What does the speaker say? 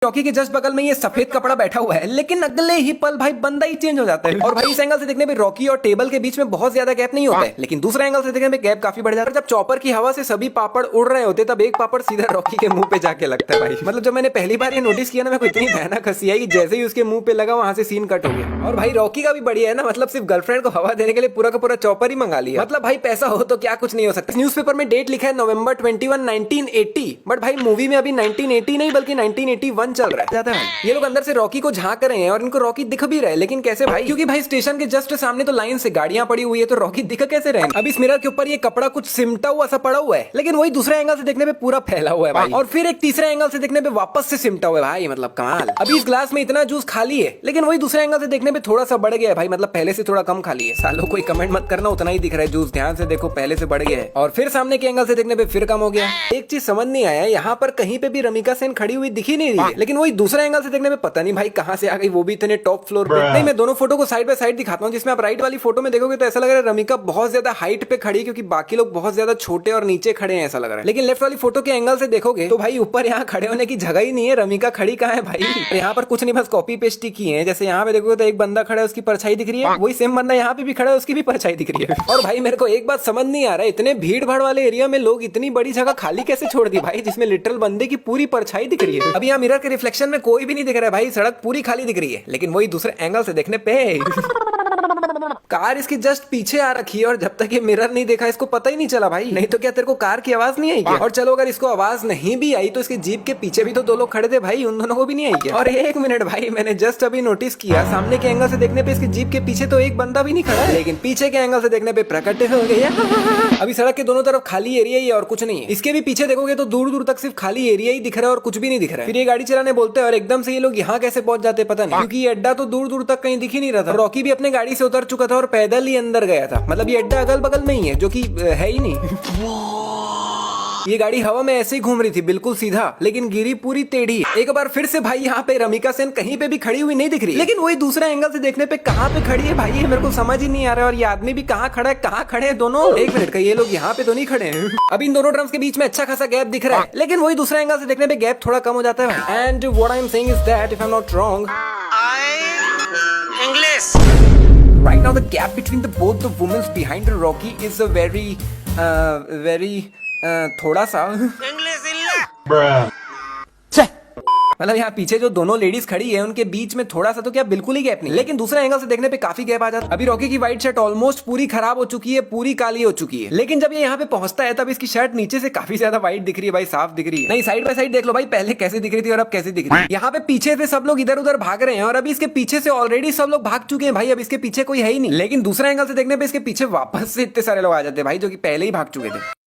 Rocky के just बगल में ये सफेद कपड़ा बैठा हुआ है, लेकिन अगले ही पल भाई बंदा ही चेंज हो जाता है। और भाई इस एंगल से देखने पे रॉकी और टेबल के बीच में बहुत ज्यादा गैप नहीं होता है, लेकिन दूसरे एंगल से देखने पे गैप काफी बढ़ जाता है। जब चॉपर की हवा से सभी पापड़ उड़ रहे होते तब एक पापड़ सीधा रॉकी के मुंह पे जाके लगता है भाई। मतलब जब मैंने पहली बार ये नोटिस किया ना, मेरे को इतनी भयानक हंसी आई कि जैसे ही उसके मुंह पे लगा वहां से सीन कट हो गया। और भाई रॉकी का भी बढ़िया है ना, मतलब सिर्फ गर्लफ्रेंड को हवा देने के लिए पूरा का पूरा चॉपर ही मंगा लिया। मतलब भाई पैसा हो तो क्या कुछ नहीं हो सकता। न्यूज़पेपर में डेट लिखा है नवंबर 21, 1980, बट भाई मूवी में अभी 1980 नहीं बल्कि 1981 चल रहा है। ये लोग अंदर से रॉकी को झांक रहे हैं और इनको रॉकी दिख भी रहा है, लेकिन कैसे भाई? क्योंकि भाई स्टेशन के जस्ट सामने तो लाइन से गाड़ियां पड़ी हुई है, तो रॉकी दिख कैसे रहे? अब इस मिरर के ऊपर ये कपड़ा कुछ सिमटा हुआ सा पड़ा हुआ है, लेकिन वही दूसरे एंगल से देखने पे पूरा फैला हुआ है भाई। और फिर एक तीसरे एंगल से देखने पे वापस से सिमटा हुआ है भाई। मतलब कमाल। अभी इस ग्लास में इतना जूस खाली है, लेकिन वही दूसरे एंगल से देखने पे थोड़ा सा बढ़ गया है भाई। मतलब पहले से थोड़ा कम खाली है। सालों कोई कमेंट मत करना, उतना ही दिख रहा है जूस। ध्यान से देखो, पहले से बढ़ गया है। और फिर सामने के एंगल से देखने पे फिर कम हो गया। एक चीज समझ नहीं आया, यहाँ पर कहीं पे भी रमिका सेन खड़ी हुई दिखी नहीं रही है, लेकिन वही दूसरे एंगल से देखने पे पता नहीं भाई कहां से आ गई, वो भी इतने टॉप फ्लोर पे। नहीं, मैं दोनों फोटो को साइड बाय साइड दिखाता हूँ, जिसमें आप राइट वाली फोटो में देखोगे तो ऐसा लग रहा है रमिका बहुत ज्यादा हाइट पे खड़ी है, क्योंकि बाकी लोग बहुत ज्यादा छोटे और नीचे खड़े हैं ऐसा लग रहा है। लेकिन लेफ्ट वाली फोटो के एंगल से देखोगे तो भाई ऊपर यहाँ खड़े होने की जगह ही नहीं है। रमिका खड़ी कहाँ है भाई? यहाँ पर कुछ नहीं, बस कॉपी पेस्ट की है। जैसे यहाँ पे देखोगे तो एक बंदा खड़ा है, उसकी परछाई दिख रही है, वही सेम बंदा यहाँ पे भी खड़ा है, उसकी भी परछाई दिख रही है। और भाई मेरे को एक बात समझ नहीं आ रहा है, इतने भीड़ भाड़ वाले एरिया में लोग इतनी बड़ी जगह खाली कैसे छोड़ दी भाई, जिसमें लिटरल बंदे की पूरी परछाई दिख रही है। अब यहाँ मिरर के रिफ्लेक्शन में कोई भी नहीं दिख रहा है भाई, सड़क पूरी खाली दिख रही है, लेकिन वही दूसरे एंगल से देखने पे कार इसकी जस्ट पीछे आ रखी है, और जब तक ये मिरर नहीं देखा इसको पता ही नहीं चला भाई। नहीं तो क्या तेरे को कार की आवाज नहीं आई क्या? और चलो अगर इसको आवाज नहीं भी आई तो इसकी जीप के पीछे भी तो दो लोग खड़े थे भाई, उन दोनों को भी नहीं आई क्या? और एक मिनट भाई, मैंने जस्ट अभी नोटिस किया, सामने के एंगल से देखने पे इसकी जीप के पीछे तो एक बंदा भी नहीं खड़ा है, लेकिन पीछे के एंगल से देखने पे प्रकट हो गया। अभी सड़क के दोनों तरफ खाली एरिया ही है और कुछ नहीं है। इसके भी पीछे देखोगे तो दूर दूर तक सिर्फ खाली एरिया ही दिख रहा है और कुछ भी नहीं दिख रहा है। फिर ये गाड़ी चलाने बोलते हैं और एकदम से ये लोग यहाँ कैसे पहुंच जाते पता नहीं, क्योंकि ये अड्डा तो दूर दूर तक कहीं दिख ही नहीं रहा था। रॉकी भी अपने गाड़ी से उतर चुका था और पैदल ही अंदर गया था। मतलब ये अड्डा अगल बगल में ही है, जो कि है ही नहीं। ये गाड़ी हवा में ऐसे ही घूम रही थी बिल्कुल सीधा, लेकिन गिरी पूरी टेढ़ी। एक बार फिर से भाई यहाँ पे रमिका सेन कहीं पे भी खड़ी हुई नहीं दिख रही, लेकिन वही दूसरे एंगल से देखने पे कहाँ पे खड़ी है भाई, ये मेरे को समझ ही नहीं आ रहा है। और ये आदमी भी कहाँ खड़ा है, कहाँ खड़े हैं दोनों? एक मिनट का, ये लोग यहाँ पे तो नहीं खड़े हैं। अब इन दोनों ड्रम्स के बीच में अच्छा खासा गैप दिख रहा है, लेकिन वही दूसरे एंगल से देखने पे गैप थोड़ा कम हो जाता है। And what I am saying is that if I am not wrong, English right now the gap between the both the women behind the Rocky is a very थोड़ा सा मतलब यहाँ पीछे जो दोनों लेडीज खड़ी है उनके बीच में थोड़ा सा तो क्या बिल्कुल ही गैप नहीं, लेकिन दूसरे एंगल से देखने पे काफी गैप आ जाता है। अभी रॉकी की व्हाइट शर्ट ऑलमोस्ट पूरी खराब हो चुकी है, पूरी काली हो चुकी है, लेकिन जब ये यहाँ पे पहुंचता है तब इसकी शर्ट नीचे से काफी ज्यादा व्हाइट दिख रही है भाई, साफ दिख रही है। नहीं, साइड बाय साइड देख लो भाई, पहले कैसे दिख रही थी और अब कैसे दिख रही है। यहाँ पे पीछे से सब लोग इधर उधर भाग रहे हैं और अभी इसके पीछे से ऑलरेडी सब लोग भाग चुके हैं भाई, अब इसके पीछे कोई है ही नहीं। लेकिन दूसरे एंगल से देखने पे इसके पीछे वापस से इतने सारे लोग आ जाते हैं भाई, जो कि पहले ही भाग चुके थे।